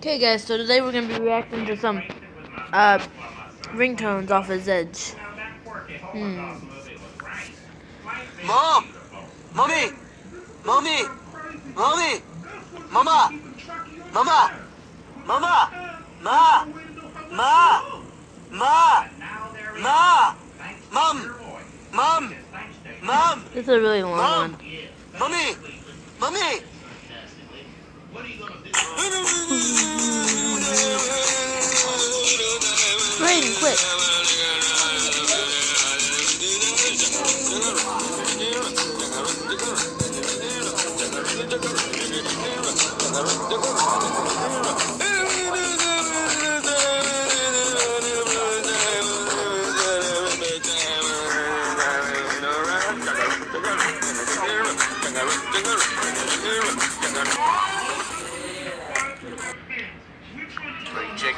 Okay guys, so today we're going to be reacting to some ringtones off his edge. Mom! Mommy! Mommy! Mommy! Mama! Mama! Mama! Ma! Ma! Ma! Ma! Mom! Mom! Mom! This is a really long one. Mommy! Mommy! Raiden, quick!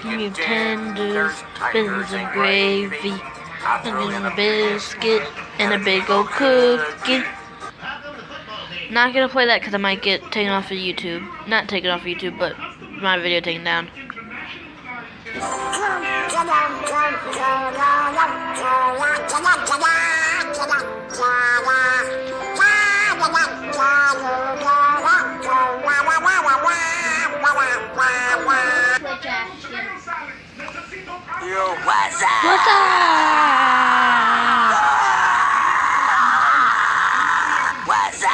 Give me tenders, beans and gravy, and then a biscuit, and a big old cookie. Not gonna play that because I might get taken off of YouTube. Not taken off of YouTube, but my video taken down. Yo, what's up? What's up? What's up?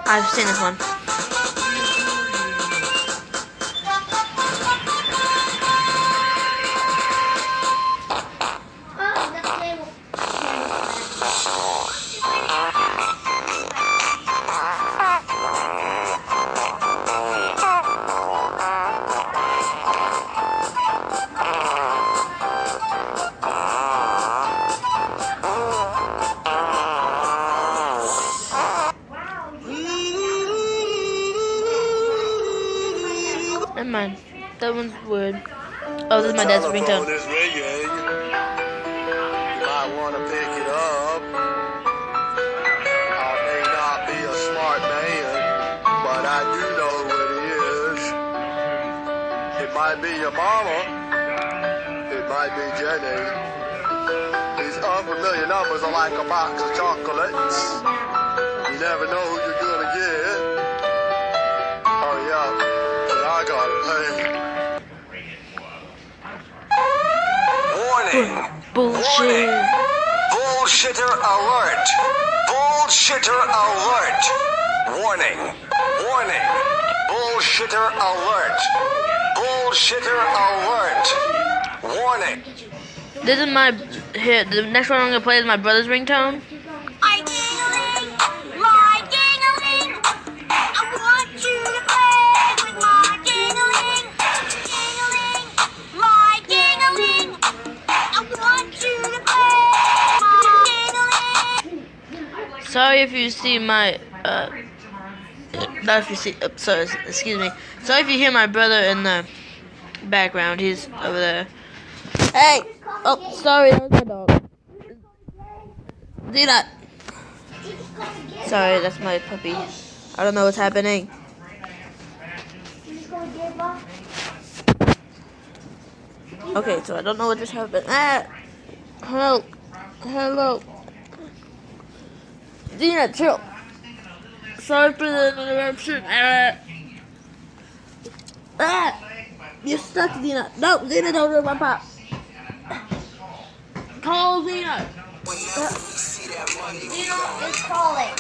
I've seen this one. Never mind. That one's weird. Oh, this is my dad's ringtone. Is ringing. You might want to pick it up. I may not be a smart man, but I do know who it is. It might be your mama. It might be Jenny. These unfamiliar numbers are like a box of chocolates. You never know who you're gonna get. Oh yeah. I got it, hey. Warning! Bullshit! Warning! Bullshitter alert! Bullshitter alert! Warning! Warning! Bullshitter alert! Bullshitter alert! Warning! This is my here. The next one I'm gonna play is my brother's ringtone. My ding-a-ling, my ding-a-ling, I want you to play with my ding-a-ling, ding-a-ling, my ding-a-ling, I want you to play my ding-a-ling. Sorry if you see my not if you see. Sorry, excuse me. Sorry if you hear my brother in the background. He's over there. Hey! Oh, sorry, that was my dog. Do not. Sorry, that's my puppy. I don't know what's happening. Okay, so I don't know what just happened. Ah! Hello. Hello. Dina, chill. Sorry for the interruption. Ah! You're stuck, Dina. No, Dina, don't hurt my pop. Call Dina. Dino is calling.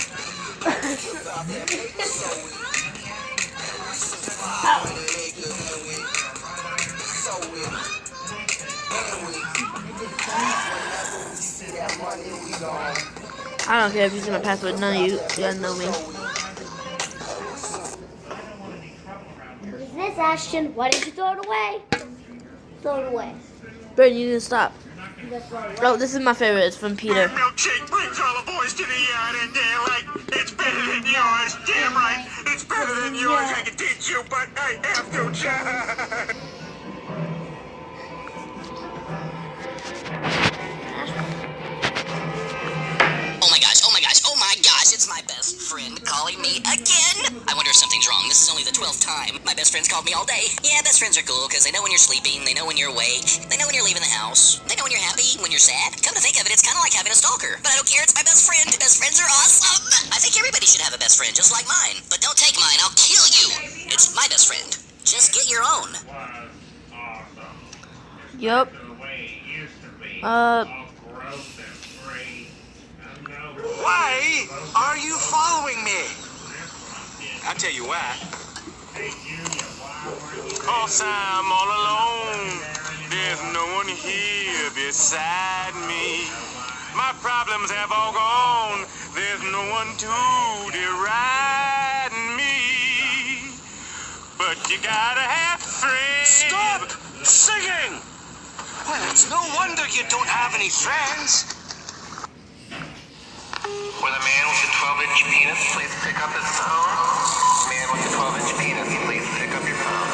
I don't care if you see my password. None of you guys know me. Who's this, Ashton? Why did you throw it away? Throw it away. Brandon, you need to stop. Just throw it away. Oh, this is my favorite. It's from Peter. Milkshake brings all the boys to the yard and they're like, it's better than yours. Damn right, it's better than yours. I can teach you, but I have to try. friend calling me again. I wonder if something's wrong. This is only the 12th time. My best friend's called me all day. Yeah, best friends are cool because they know when you're sleeping, they know when you're awake, they know when you're leaving the house, they know when you're happy, when you're sad. Come to think of it, it's kind of like having a stalker. But I don't care, it's my best friend. Best friends are awesome. I think everybody should have a best friend just like mine. But don't take mine, I'll kill you. It's my best friend. Just get your own. Yup. Why are you following me? I'll tell you why. 'Cause I'm all alone. There's no one here beside me. My problems have all gone. There's no one to deride me. But you gotta have friends. Stop singing! Well, it's no wonder you don't have any friends. Will a man with a 12-inch penis please pick up his phone? Man with a 12-inch penis, please pick up your phone.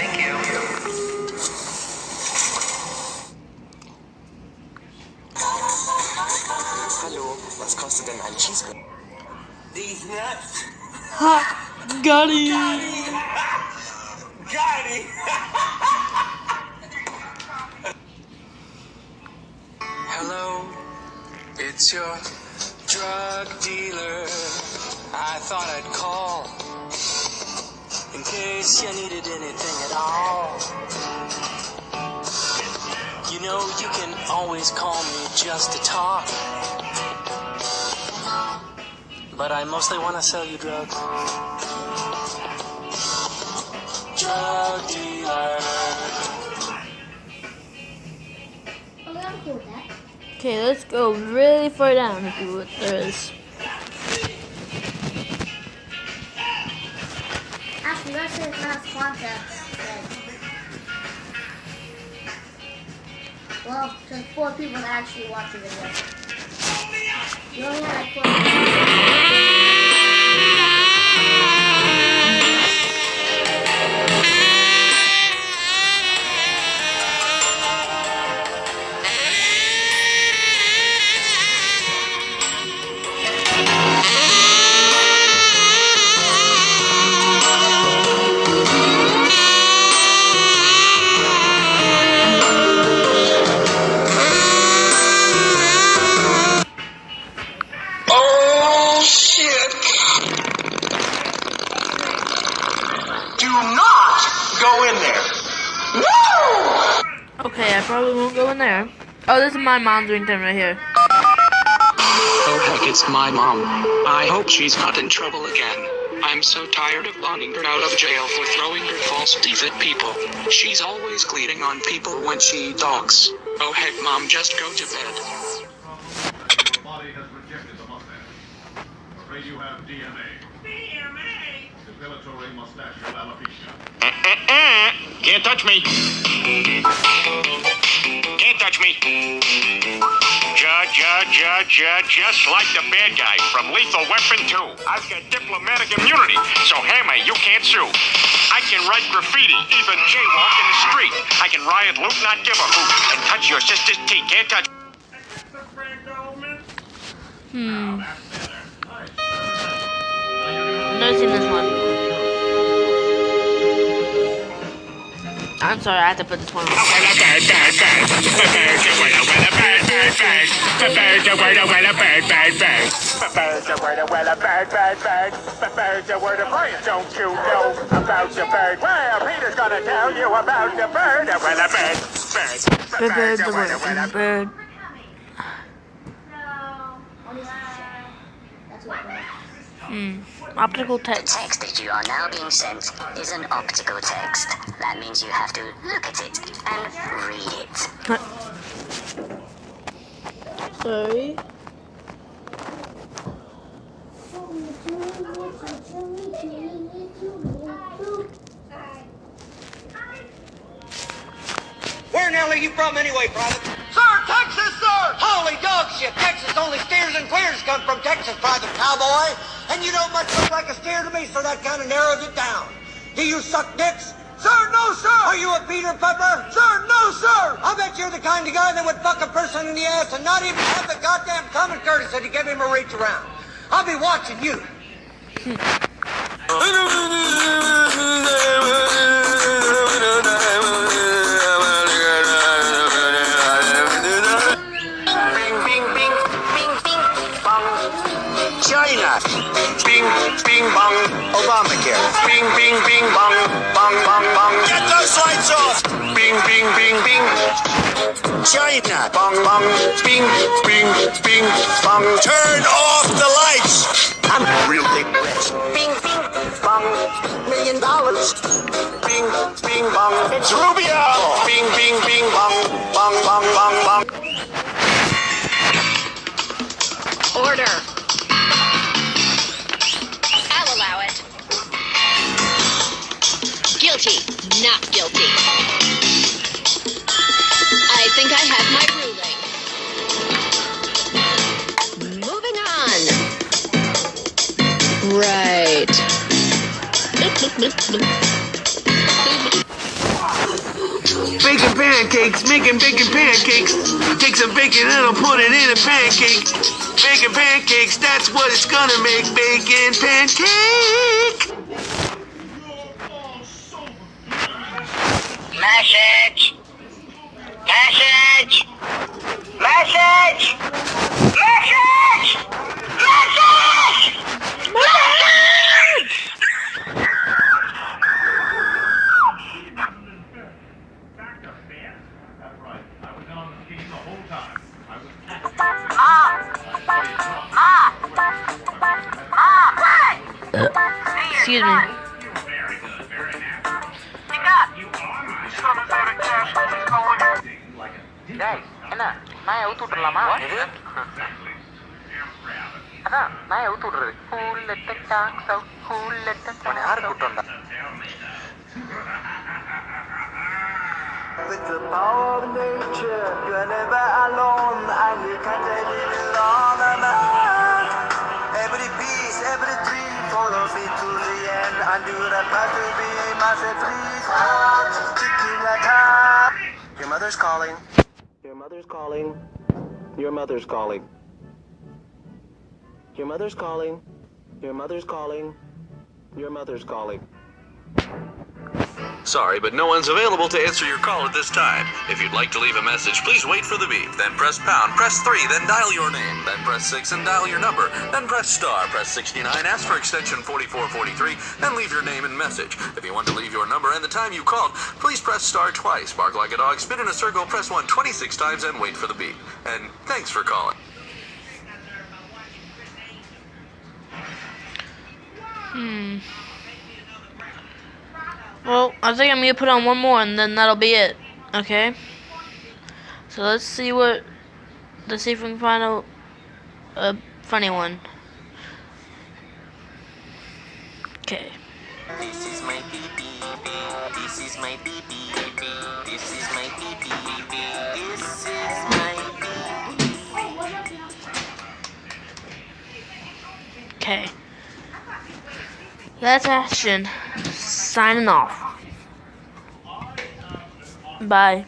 Thank you. Hallo, was kostet denn ein Cheeseburger? These nuts. Ha! Got it! Got it. Hello, it's your drug dealer. I thought I'd call in case you needed anything at all. You know, you can always call me just to talk, but I mostly want to sell you drugs. Drug dealer. Oh, I'm cool with that. Okay, let's go really far down and see what there is. Actually, let's say it's last contact. Well, there's 4 people that actually watch the video. You only have like 4 people. Okay, I probably won't go in there. Oh, this is my mom's ringtone right here. Oh heck, it's my mom. I hope she's not in trouble again. I'm so tired of wanting her out of jail for throwing her false teeth at people. She's always cleaning on people when she talks. Oh heck, mom, just go to bed. Your body has rejected the mustache. I'm afraid you have DMA. DMA? Depilatory mustachio alopecia. Can't touch me. Can't touch me. Just like the bad guy from Lethal Weapon 2. I've got diplomatic immunity, so Hammer, you can't sue. I can write graffiti, even jaywalk in the street. I can riot, loot, not give a hoot, and touch your sister's teeth. Can't touch. I've never seen this one. I'm sorry, I have to put this one on. Don't you know about the bird? Well, Peter's gonna tell you about the bird. Bird. Optical The text. text that you are now being sent is an optical text. That means you have to look at it and read it. Sorry. Where in hell are you from anyway, Private? Sir, Texas, sir! Holy dog shit! Texas, only steers and queers come from Texas, Private Cowboy. And you don't much look like a steer to me, so that kind of narrows it down. Do you suck dicks? Sir, no, sir! Are you a Peter Pepper? Sir, no, sir! I bet you're the kind of guy that would fuck a person in the ass and not even have the goddamn common courtesy to give him a reach around. I'll be watching you. China. Bing, bing, bong. Obamacare. Bing, bing, bing, bong. Bong, bong, bong. Get those lights off. Bing, bing, bing, bing. China. Bong, bong. Bing, bing, bing, bong. Turn off the lights. I'm a real big rich. Bing, bing, bong. $1 million. Bing, bing, bong. It's Rubio. Bing, bing, bing, bong. Bong, bong, bong, bong. Order. I'll allow it. Guilty. Not guilty. I think I have my ruling. Moving on. Right. Baking pancakes, making bacon pancakes. Take some bacon and I'll put it in a pancake. Bacon pancakes, that's what it's gonna make. Bacon pancake. Message! Message! Message! Message! Message! Message! Excuse me. Guys, என்ன நான் அவுத்து விட்டுறலாமா? அதான் நான் அவுத்து விடுறது. Who let the dogs out? Who let the dogs out? யாரு கூட்டு வந்தா? With the power of nature, you're never alone, and you can't live alone. Every piece, every tree follows me to the end, and you're about to be masterpiece. Kicking a time. Your mother's calling. Your mother's calling. Your mother's calling. Your mother's calling. Your mother's calling. Your mother's calling. Sorry, but no one's available to answer your call at this time. If you'd like to leave a message, please wait for the beep. Then press pound, press 3, then dial your name. Then press 6 and dial your number. Then press star, press 69, ask for extension 4443, and leave your name and message. If you want to leave your number and the time you called, please press star twice, bark like a dog, spin in a circle, press 1 26 times, and wait for the beep. And thanks for calling. Well, I think I'm gonna put on one more and then that'll be it. Okay? So let's see if we can find a funny one. Okay. This is my baby. This is my baby. This is my baby. This is my baby. Okay. That's Ashton. Signing off. Bye.